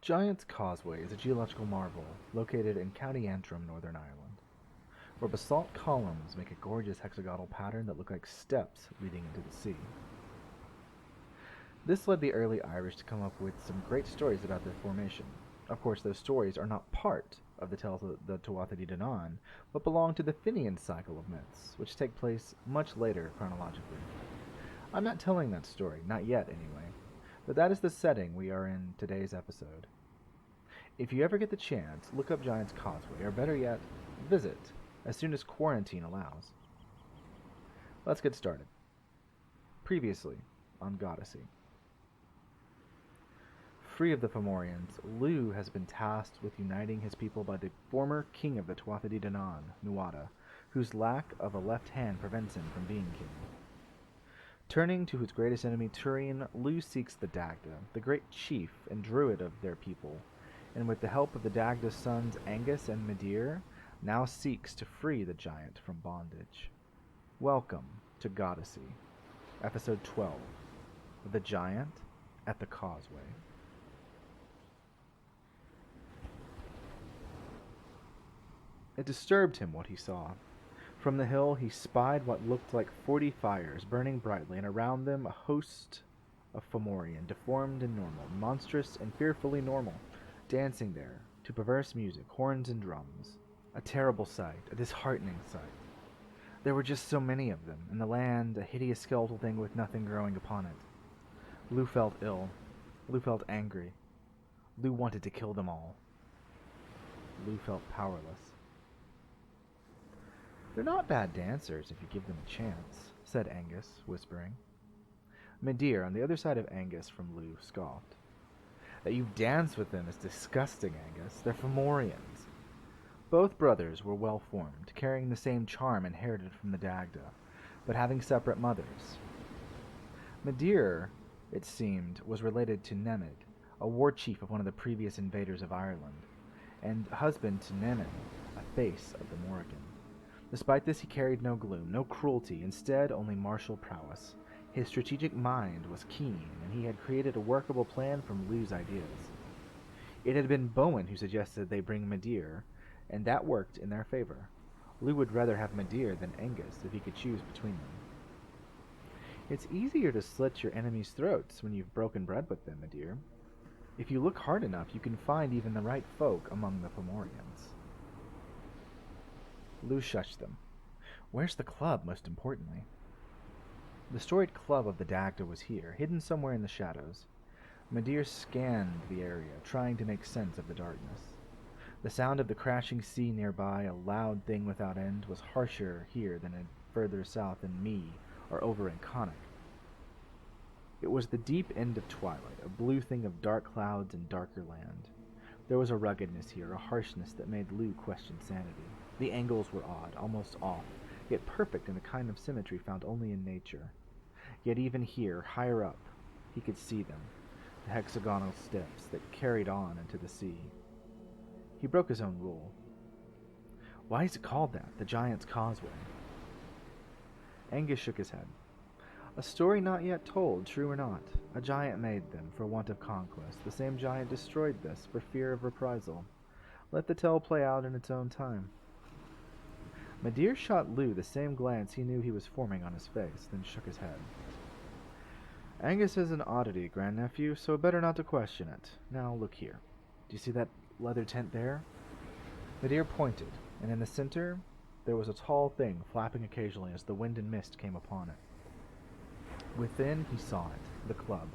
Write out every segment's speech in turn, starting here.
Giant's Causeway is a geological marvel located in County Antrim, Northern Ireland, where basalt columns make a gorgeous hexagonal pattern that look like steps leading into the sea. This led the early Irish to come up with some great stories about their formation. Of course, those stories are not part of the tales of the Tuatha De Danann, but belong to the Finian cycle of myths, which take place much later chronologically. I'm not telling that story, not yet anyway, but that is the setting we are in today's episode. If you ever get the chance, look up Giant's Causeway, or better yet, visit, as soon as quarantine allows. Let's get started. Previously on Goddessy. Free of the Fomorians, Lugh has been tasked with uniting his people by the former king of the Tuatha De Danann, Nuada, whose lack of a left hand prevents him from being king. Turning to his greatest enemy, Turian, Lugh seeks the Dagda, the great chief and druid of their people, and with the help of the Dagda's sons Angus and Medir, now seeks to free the giant from bondage. Welcome to Goddessy, Episode 12, The Giant at the Causeway. It disturbed him what he saw. From the hill he spied what looked like 40 fires burning brightly, and around them a host of Fomorian, deformed and normal, monstrous and fearfully normal, dancing there to perverse music, horns and drums. A terrible sight, a disheartening sight. There were just so many of them, and the land a hideous skeletal thing with nothing growing upon it. Lugh felt ill. Lugh felt angry. Lugh wanted to kill them all. Lugh felt powerless. "They're not bad dancers if you give them a chance," said Angus, whispering. Medir, on the other side of Angus from Lugh, scoffed. "That you dance with them is disgusting, Angus. They're Fomorians." Both brothers were well formed, carrying the same charm inherited from the Dagda, but having separate mothers. Medir, it seemed, was related to Nemid, a war chief of one of the previous invaders of Ireland, and husband to Nenin, a face of the Morrigan. Despite this, he carried no gloom, no cruelty, instead only martial prowess. His strategic mind was keen, and he had created a workable plan from Lugh's ideas. It had been Bowen who suggested they bring Medir, and that worked in their favor. Lugh would rather have Medir than Angus if he could choose between them. "It's easier to slit your enemies' throats when you've broken bread with them, Medir. If you look hard enough, you can find even the right folk among the Fomorians." Lugh shushed them. Where's the club, most importantly? The storied club of the Dagda was here, hidden somewhere in the shadows. Medir scanned the area, trying to make sense of the darkness. The sound of the crashing sea nearby, a loud thing without end, was harsher here than further south in Mee or over in Connacht. It was the deep end of twilight, a blue thing of dark clouds and darker land. There was a ruggedness here, a harshness that made Lugh question sanity. The angles were odd, almost off, yet perfect in a kind of symmetry found only in nature. Yet even here, higher up, he could see them, the hexagonal steps that carried on into the sea. He broke his own rule. "Why is it called that, the Giant's Causeway?" Angus shook his head. "A story not yet told, true or not. A giant made them, for want of conquest. The same giant destroyed this, for fear of reprisal. Let the tale play out in its own time." Medir shot Lugh the same glance he knew he was forming on his face, then shook his head. "Angus is an oddity, grandnephew, so better not to question it. Now look here. Do you see that leather tent there?" Medir pointed, and in the center there was a tall thing flapping occasionally as the wind and mist came upon it. Within he saw it, the club.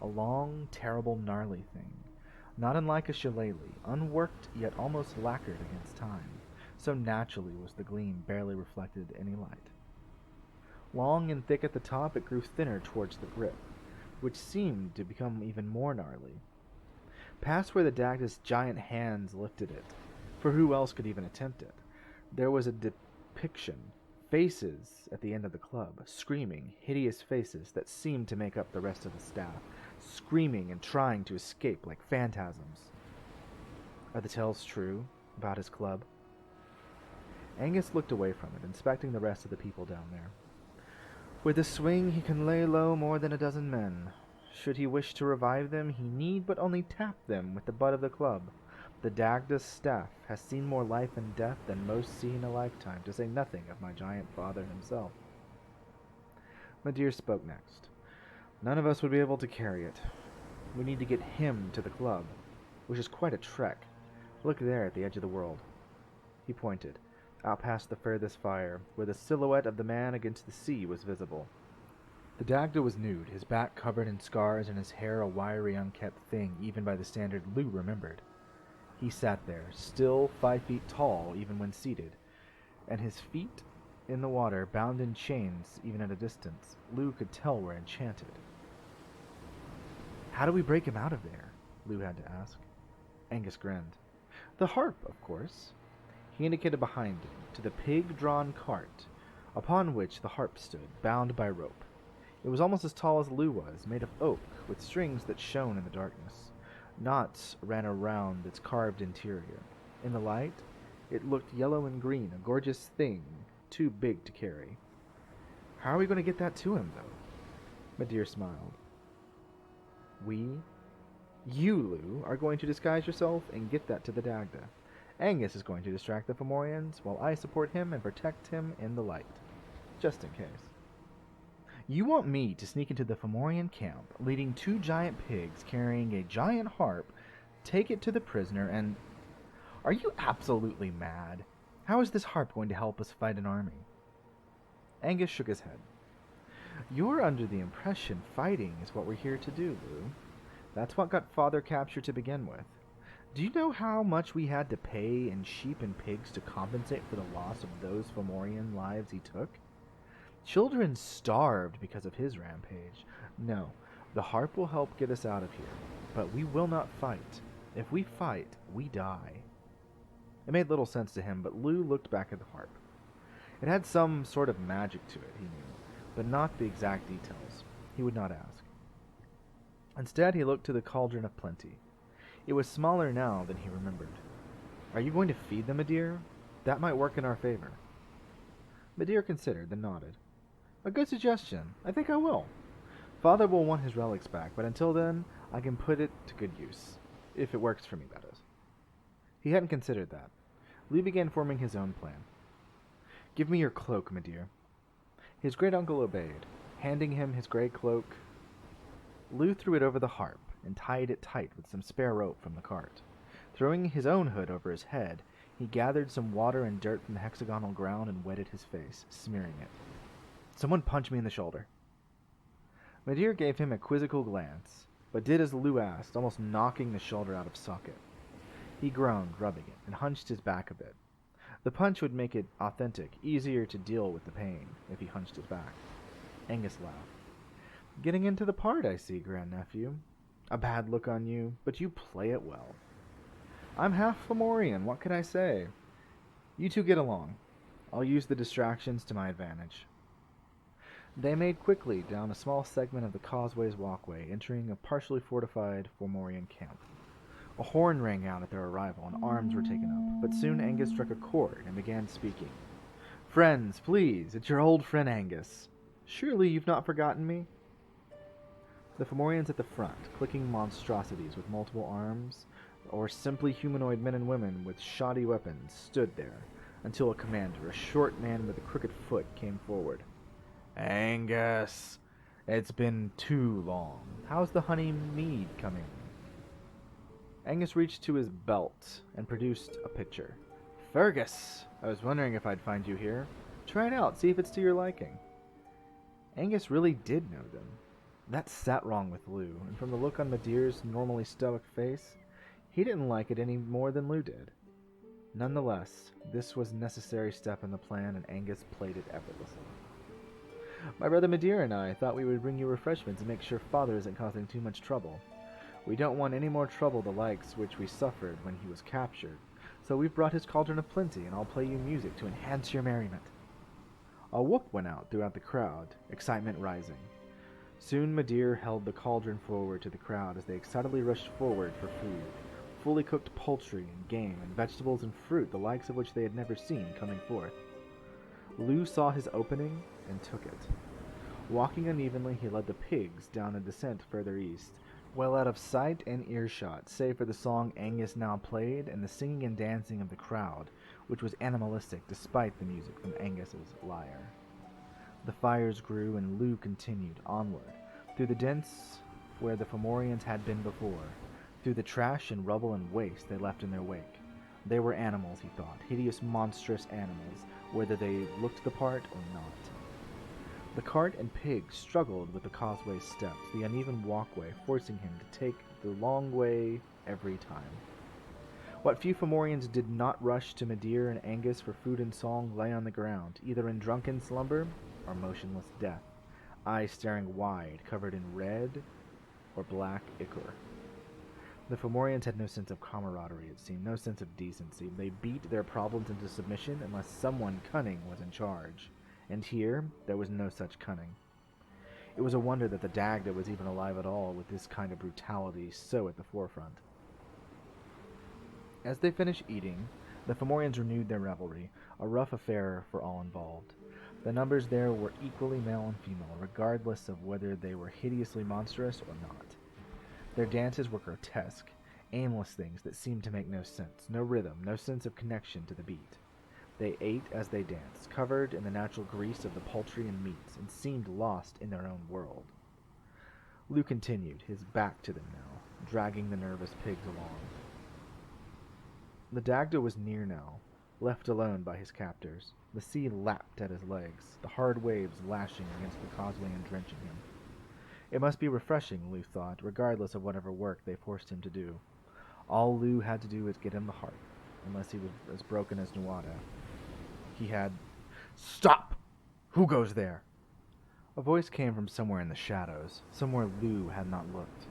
A long, terrible, gnarly thing, not unlike a shillelagh, unworked yet almost lacquered against time. So naturally was the gleam barely reflected any light. Long and thick at the top, it grew thinner towards the grip, which seemed to become even more gnarly. Past where the Dagda's giant hands lifted it, for who else could even attempt it, there was a depiction, faces at the end of the club, screaming, hideous faces that seemed to make up the rest of the staff, screaming and trying to escape like phantasms. Are the tales true about his club? Angus looked away from it, inspecting the rest of the people down there. "With a swing he can lay low more than a dozen men. Should he wish to revive them, he need but only tap them with the butt of the club. The Dagda's staff has seen more life and death than most see in a lifetime, to say nothing of my giant father himself. Madir spoke next. None of us would be able to carry it. We need to get him to the club, which is quite a trek. Look there at the edge of the world. He pointed, out past the furthest fire, where the silhouette of the man against the sea was visible. The Dagda was nude, his back covered in scars and his hair a wiry, unkempt thing even by the standard Lugh remembered. He sat there, still 5 feet tall even when seated, and his feet in the water, bound in chains even at a distance. Lugh could tell were enchanted. How do we break him out of there? Lugh had to ask. Angus grinned. The harp, of course. He indicated behind him, to the pig-drawn cart, upon which the harp stood, bound by rope. It was almost as tall as Lugh was, made of oak, with strings that shone in the darkness. Knots ran around its carved interior. In the light, it looked yellow and green, a gorgeous thing, too big to carry. How are we going to get that to him, though? Madir smiled. You, Lugh, are going to disguise yourself and get that to the Dagda. Angus is going to distract the Fomorians, while I support him and protect him in the light. Just in case. You want me to sneak into the Fomorian camp, leading 2 giant pigs carrying a giant harp, take it to the prisoner, and... Are you absolutely mad? How is this harp going to help us fight an army? Angus shook his head. You're under the impression fighting is what we're here to do, Lugh. That's what got Father captured to begin with. Do you know how much we had to pay in sheep and pigs to compensate for the loss of those Fomorian lives he took? Children starved because of his rampage. No, the harp will help get us out of here, but we will not fight. If we fight, we die. It made little sense to him, but Lugh looked back at the harp. It had some sort of magic to it, he knew, but not the exact details. He would not ask. Instead, he looked to the cauldron of plenty. It was smaller now than he remembered. Are you going to feed them, Madir? That might work in our favor. Madir considered, then nodded. A good suggestion. I think I will. Father will want his relics back, but until then, I can put it to good use. If it works for me, that is. He hadn't considered that. Lugh began forming his own plan. Give me your cloak, Madir. His great-uncle obeyed, handing him his grey cloak. Lugh threw it over the harp and tied it tight with some spare rope from the cart. Throwing his own hood over his head, he gathered some water and dirt from the hexagonal ground and wetted his face, smearing it. Someone punch me in the shoulder. Madir gave him a quizzical glance, but did as Lugh asked, almost knocking the shoulder out of socket. He groaned, rubbing it, and hunched his back a bit. The punch would make it authentic, easier to deal with the pain, if he hunched his back. Angus laughed. Getting into the part, I see, grandnephew. A bad look on you, but you play it well. I'm half Fomorian, what can I say? You two get along. I'll use the distractions to my advantage. They made quickly down a small segment of the Causeway's walkway, entering a partially fortified Fomorian camp. A horn rang out at their arrival, and arms were taken up, but soon Angus struck a chord and began speaking. Friends, please, it's your old friend Angus. Surely you've not forgotten me? The Fomorians at the front, clicking monstrosities with multiple arms, or simply humanoid men and women with shoddy weapons, stood there, until a commander, a short man with a crooked foot, came forward. Angus, it's been too long. How's the honey mead coming? Angus reached to his belt and produced a pitcher. Fergus, I was wondering if I'd find you here. Try it out, see if it's to your liking. Angus really did know them. That sat wrong with Lugh, and from the look on Madir's normally stoic face, he didn't like it any more than Lugh did. Nonetheless, this was a necessary step in the plan, and Angus played it effortlessly. My brother Madir and I thought we would bring you refreshments and make sure Father isn't causing too much trouble. We don't want any more trouble the likes which we suffered when he was captured, so we've brought his cauldron of plenty, and I'll play you music to enhance your merriment. A whoop went out throughout the crowd, excitement rising. Soon Madir held the cauldron forward to the crowd as they excitedly rushed forward for food, fully cooked poultry and game and vegetables and fruit, the likes of which they had never seen coming forth. Lugh saw his opening and took it. Walking unevenly, he led the pigs down a descent further east, well out of sight and earshot, save for the song Angus now played and the singing and dancing of the crowd, which was animalistic despite the music from Angus's lyre. The fires grew, and Lugh continued onward, through the dents where the Fomorians had been before, through the trash and rubble and waste they left in their wake. They were animals, he thought, hideous, monstrous animals, whether they looked the part or not. The cart and pigs struggled with the causeway steps, the uneven walkway, forcing him to take the long way every time. What few Fomorians did not rush to Medir and Angus for food and song lay on the ground, either in drunken slumber or motionless death, eyes staring wide, covered in red or black ichor. The Fomorians had no sense of camaraderie, it seemed, no sense of decency. They beat their problems into submission unless someone cunning was in charge. And here, there was no such cunning. It was a wonder that the Dagda was even alive at all, with this kind of brutality so at the forefront. As they finished eating, the Fomorians renewed their revelry, a rough affair for all involved. The numbers there were equally male and female, regardless of whether they were hideously monstrous or not. Their dances were grotesque, aimless things that seemed to make no sense, no rhythm, no sense of connection to the beat. They ate as they danced, covered in the natural grease of the poultry and meats, and seemed lost in their own world. Lugh continued, his back to them now, dragging the nervous pigs along. The Dagda was near now, left alone by his captors. The sea lapped at his legs, the hard waves lashing against the causeway and drenching him. It must be refreshing, Lugh thought, regardless of whatever work they forced him to do. All Lugh had to do was get him the heart, unless he was as broken as Nuada. He had... "Stop! Who goes there?" A voice came from somewhere in the shadows, somewhere Lugh had not looked.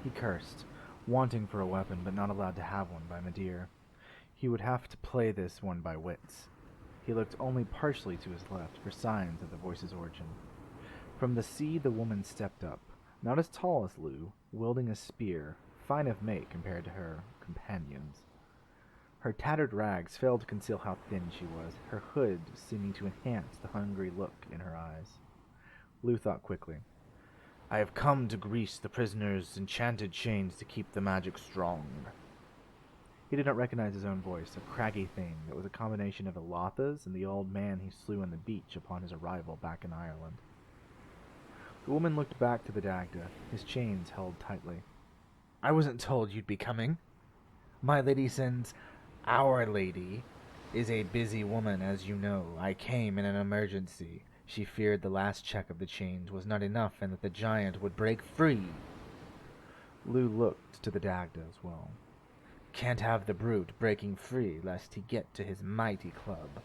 He cursed, wanting for a weapon, but not allowed to have one by Medir. He would have to play this one by wits. He looked only partially to his left for signs of the voice's origin. From the sea the woman stepped up, not as tall as Lugh, wielding a spear, fine of make compared to her companions. Her tattered rags failed to conceal how thin she was, her hood seeming to enhance the hungry look in her eyes. Lugh thought quickly. "I have come to grease the prisoner's enchanted chains to keep the magic strong." He did not recognize his own voice, a craggy thing that was a combination of Ilatha's and the old man he slew on the beach upon his arrival back in Ireland. The woman looked back to the Dagda, his chains held tightly. "I wasn't told you'd be coming. My lady sends... Our lady is a busy woman, as you know. I came in an emergency. She feared the last check of the chains was not enough and that the giant would break free." Lugh looked to the Dagda as well. "Can't have the brute breaking free lest he get to his mighty club."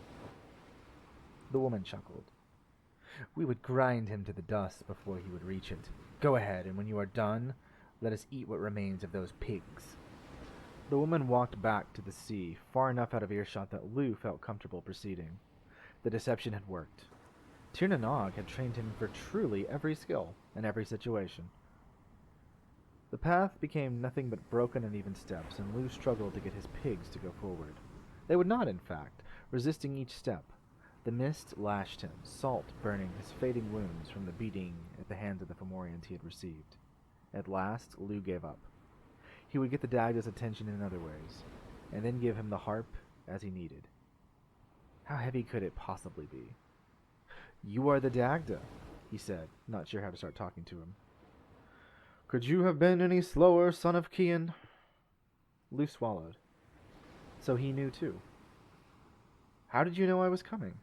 The woman chuckled. "We would grind him to the dust before he would reach it. Go ahead, and when you are done, let us eat what remains of those pigs." The woman walked back to the sea, far enough out of earshot that Lugh felt comfortable proceeding. The deception had worked. Tir na Nog had trained him for truly every skill, in every situation. The path became nothing but broken uneven steps, and Lugh struggled to get his pigs to go forward. They would not, in fact, resisting each step. The mist lashed him, salt burning his fading wounds from the beating at the hands of the Fomorians he had received. At last, Lugh gave up. He would get the Dagda's attention in other ways, and then give him the harp as he needed. How heavy could it possibly be? "You are the Dagda," he said, not sure how to start talking to him. "Could you have been any slower, son of Cian?" Lugh swallowed. So he knew too. "How did you know I was coming?"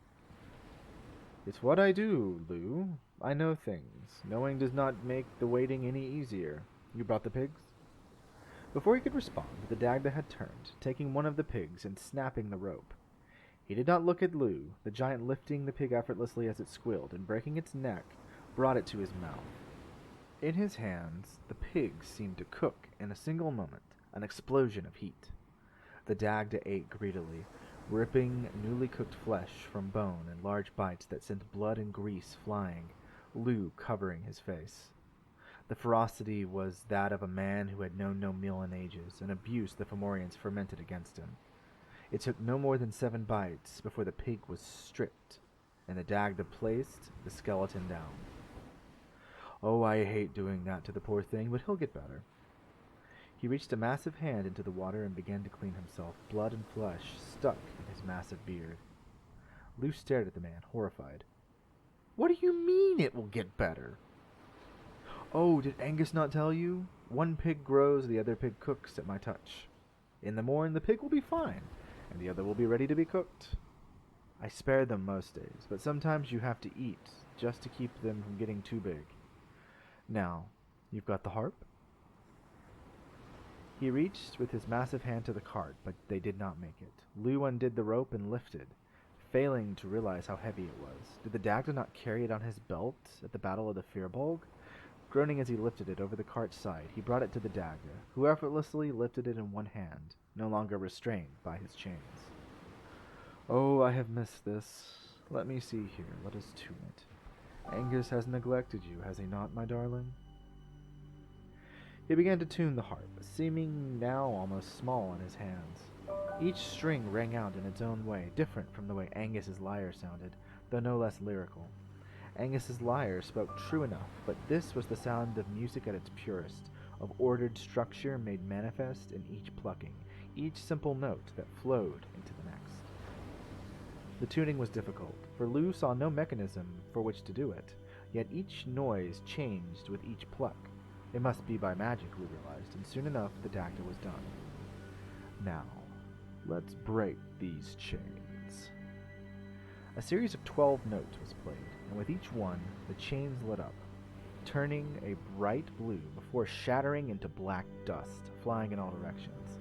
"It's what I do, Lugh. I know things. Knowing does not make the waiting any easier. You brought the pigs?" Before he could respond, the Dagda had turned, taking one of the pigs and snapping the rope. He did not look at Lugh, the giant lifting the pig effortlessly as it squealed, and breaking its neck, brought it to his mouth. In his hands, the pig seemed to cook in a single moment, an explosion of heat. The Dagda ate greedily, ripping newly cooked flesh from bone in large bites that sent blood and grease flying, Lugh covering his face. The ferocity was that of a man who had known no meal in ages, an abuse the Fomorians fermented against him. It took no more than 7 bites before the pig was stripped, and the Dagda placed the skeleton down. Oh, I hate doing that to the poor thing, but he'll get better. He reached a massive hand into the water and began to clean himself, blood and flesh stuck in his massive beard. Lugh stared at the man, horrified. What do you mean it will get better? Oh, did Angus not tell you? One pig grows, the other pig cooks at my touch. In the morn the pig will be fine, and the other will be ready to be cooked. I spare them most days, but sometimes you have to eat, just to keep them from getting too big. Now, you've got the harp? He reached with his massive hand to the cart, but they did not make it. Lugh undid the rope and lifted, failing to realize how heavy it was. Did the Dagda not carry it on his belt at the Battle of the Firbolg? Groaning as he lifted it over the cart's side, he brought it to the Dagda, who effortlessly lifted it in one hand, no longer restrained by his chains. Oh, I have missed this. Let me see here. Let us tune it. Angus has neglected you, has he not, my darling? He began to tune the harp, seeming now almost small in his hands. Each string rang out in its own way, different from the way Angus's lyre sounded, though no less lyrical. Angus's lyre spoke true enough, but this was the sound of music at its purest, of ordered structure made manifest in each plucking, each simple note that flowed into the next. The tuning was difficult, for Lugh saw no mechanism for which to do it, yet each noise changed with each pluck. It must be by magic, Lugh realized, and soon enough the Dagda was done. Now, let's break these chains. A series of 12 notes was played, and with each one, the chains lit up, turning a bright blue before shattering into black dust, flying in all directions.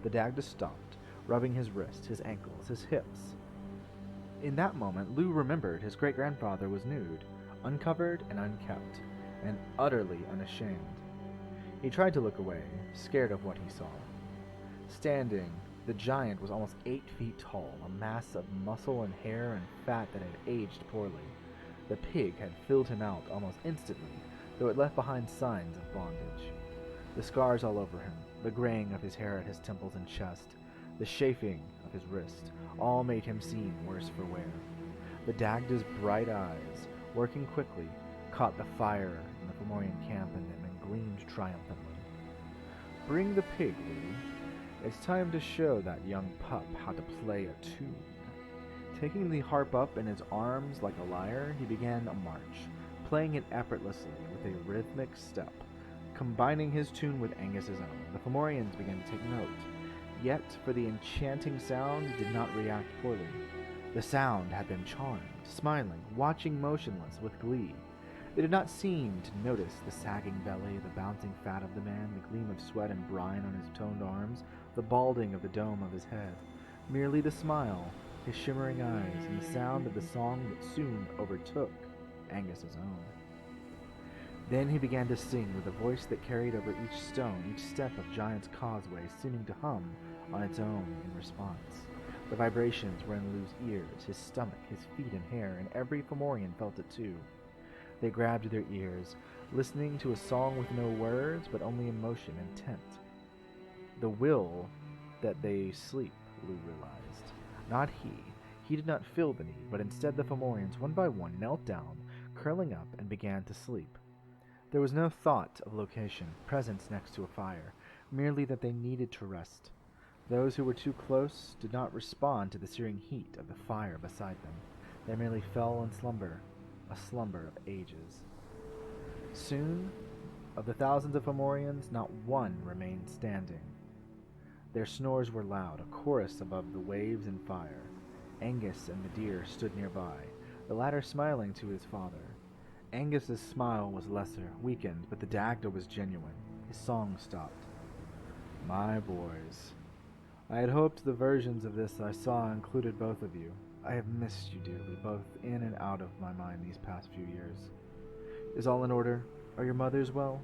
The Dagda stopped, rubbing his wrists, his ankles, his hips. In that moment, Lugh remembered his great-grandfather was nude, uncovered and unkept, and utterly unashamed. He tried to look away, scared of what he saw. Standing, the giant was almost 8 feet tall, a mass of muscle and hair and fat that had aged poorly. The pig had filled him out almost instantly, though it left behind signs of bondage. The scars all over him, the graying of his hair at his temples and chest, the chafing of his wrist, all made him seem worse for wear. The Dagda's bright eyes, working quickly, caught the fire in the Fomorian camp in them and gleamed triumphantly. Bring the pig, Lugh. It's time to show that young pup how to play a tune. Taking the harp up in his arms like a lyre, he began a march, playing it effortlessly with a rhythmic step, combining his tune with Angus's own. The Fomorians began to take note, yet for the enchanting sound did not react poorly. The sound had them charmed, smiling, watching motionless with glee. They did not seem to notice the sagging belly, the bouncing fat of the man, the gleam of sweat and brine on his toned arms, the balding of the dome of his head. Merely the smile, his shimmering eyes, and the sound of the song that soon overtook Angus's own. Then he began to sing with a voice that carried over each stone, each step of Giant's Causeway, seeming to hum on its own in response. The vibrations were in Lugh's ears, his stomach, his feet and hair, and every Fomorian felt it too. They grabbed their ears, listening to a song with no words, but only emotion, intent. The will that they sleep, Lugh realized. Not he. He did not feel the need, but instead the Fomorians, one by one, knelt down, curling up, and began to sleep. There was no thought of location, presence next to a fire, merely that they needed to rest. Those who were too close did not respond to the searing heat of the fire beside them. They merely fell in slumber, a slumber of ages. Soon, of the thousands of Fomorians, not one remained standing. Their snores were loud, a chorus above the waves and fire. Angus and Midir stood nearby, the latter smiling to his father. Angus's smile was lesser, weakened, but the Dagda was genuine. His song stopped. My boys, I had hoped the versions of this I saw included both of you. I have missed you dearly, both in and out of my mind these past few years. Is all in order? Are your mothers well?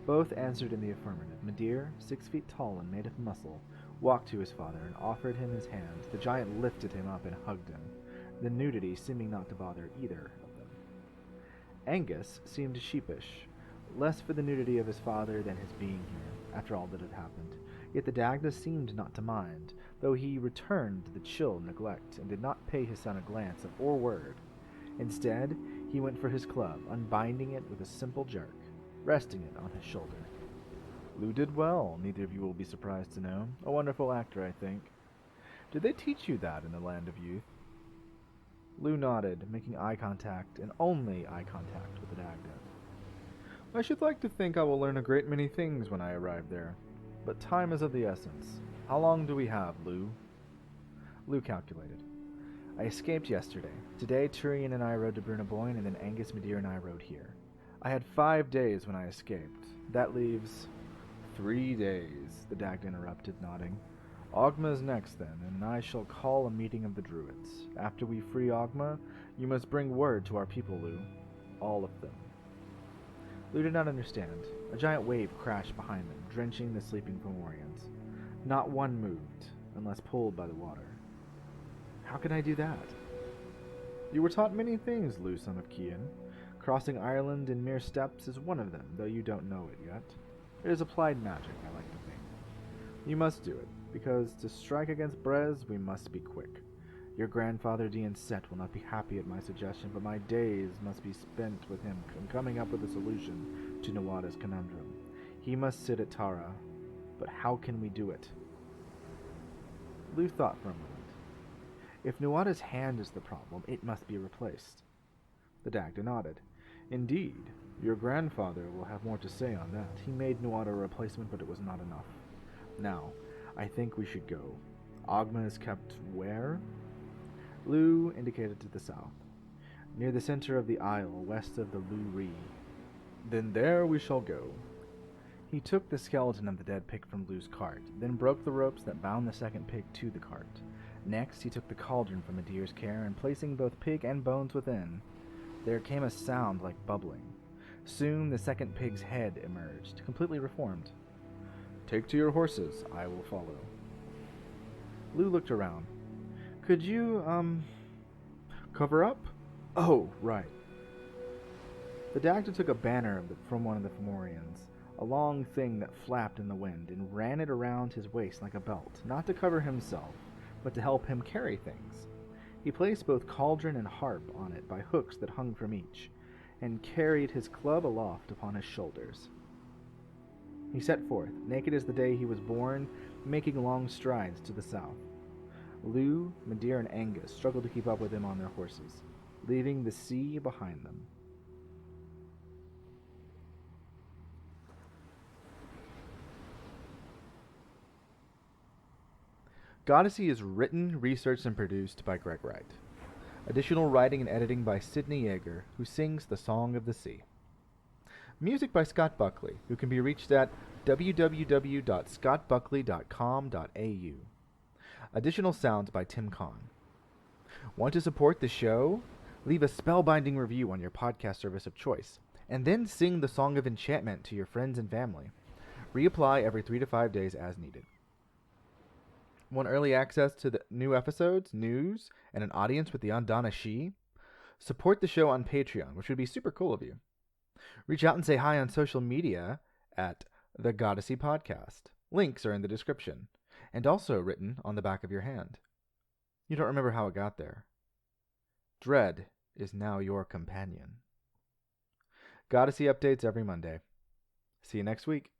Both answered in the affirmative. Midir, 6 feet tall and made of muscle, walked to his father and offered him his hand. The giant lifted him up and hugged him, the nudity seeming not to bother either of them. Angus seemed sheepish, less for the nudity of his father than his being here, after all that had happened. Yet the Dagda seemed not to mind, though he returned the chill neglect and did not pay his son a glance or word. Instead, He went for his club, unbinding it with a simple jerk, resting it on his shoulder. Lugh did well, neither of you will be surprised to know. A wonderful actor, I think. Did they teach you that in the land of youth? Lugh nodded, making eye contact, and only eye contact, with the Dagda. I should like to think I will learn a great many things when I arrive there. But time is of the essence. How long do we have, Lugh? Lugh calculated. I escaped yesterday. Today, Tyrion and I rode to Brunaboyne, and then Angus, Medea, and I rode here. I had 5 days when I escaped. That leaves 3 days, the Dagda interrupted, nodding. Ogma is next, then, and I shall call a meeting of the Druids. After we free Ogma, you must bring word to our people, Lugh. All of them. Lugh did not understand. A giant wave crashed behind them, drenching the sleeping Fomorians. Not one moved, unless pulled by the water. How can I do that? You were taught many things, Lugh, son of Cian. Crossing Ireland in mere steps is one of them, though you don't know it yet. It is applied magic, I like to think. You must do it, because to strike against Brez, we must be quick. Your grandfather Dian Set will not be happy at my suggestion, but my days must be spent with him coming up with a solution to Nawada's conundrum. He must sit at Tara, but how can we do it? Lugh thought for a moment. If Nawada's hand is the problem, it must be replaced. The Dagda nodded. Indeed, your grandfather will have more to say on that. He made Nawada a replacement, but it was not enough. Now, I think we should go. Ogma is kept where? Lugh indicated to the south, near the center of the isle, west of the Lugh. Then there we shall go. He took the skeleton of the dead pig from Lugh's cart, then broke the ropes that bound the second pig to the cart. Next, he took the cauldron from Medea's care, and placing both pig and bones within, there came a sound like bubbling. Soon the second pig's head emerged, completely reformed. Take to your horses, I will follow. Lugh looked around. Could you, cover up? Oh, right. The Dagda took a banner from one of the Fomorians, a long thing that flapped in the wind, and ran it around his waist like a belt, not to cover himself, but to help him carry things. He placed both cauldron and harp on it by hooks that hung from each, and carried his club aloft upon his shoulders. He set forth, naked as the day he was born, making long strides to the south. Lugh, Medea, and Angus struggled to keep up with him on their horses, leaving the sea behind them. Goddessy is written, researched, and produced by Greg Wright. Additional writing and editing by Sidney Yeager, who sings The Song of the Sea. Music by Scott Buckley, who can be reached at www.scottbuckley.com.au. Additional sounds by Tim Kahn. Want to support the show? Leave a spellbinding review on your podcast service of choice, and then sing the Song of Enchantment to your friends and family. Reapply every 3 to 5 days as needed. Want early access to the new episodes, news, and an audience with the Andana Shi? Support the show on Patreon, which would be super cool of you. Reach out and say hi on social media at The Goddessy Podcast. Links are in the description, and also written on the back of your hand. You don't remember how it got there. Dread is now your companion. Goddessy updates every Monday. See you next week.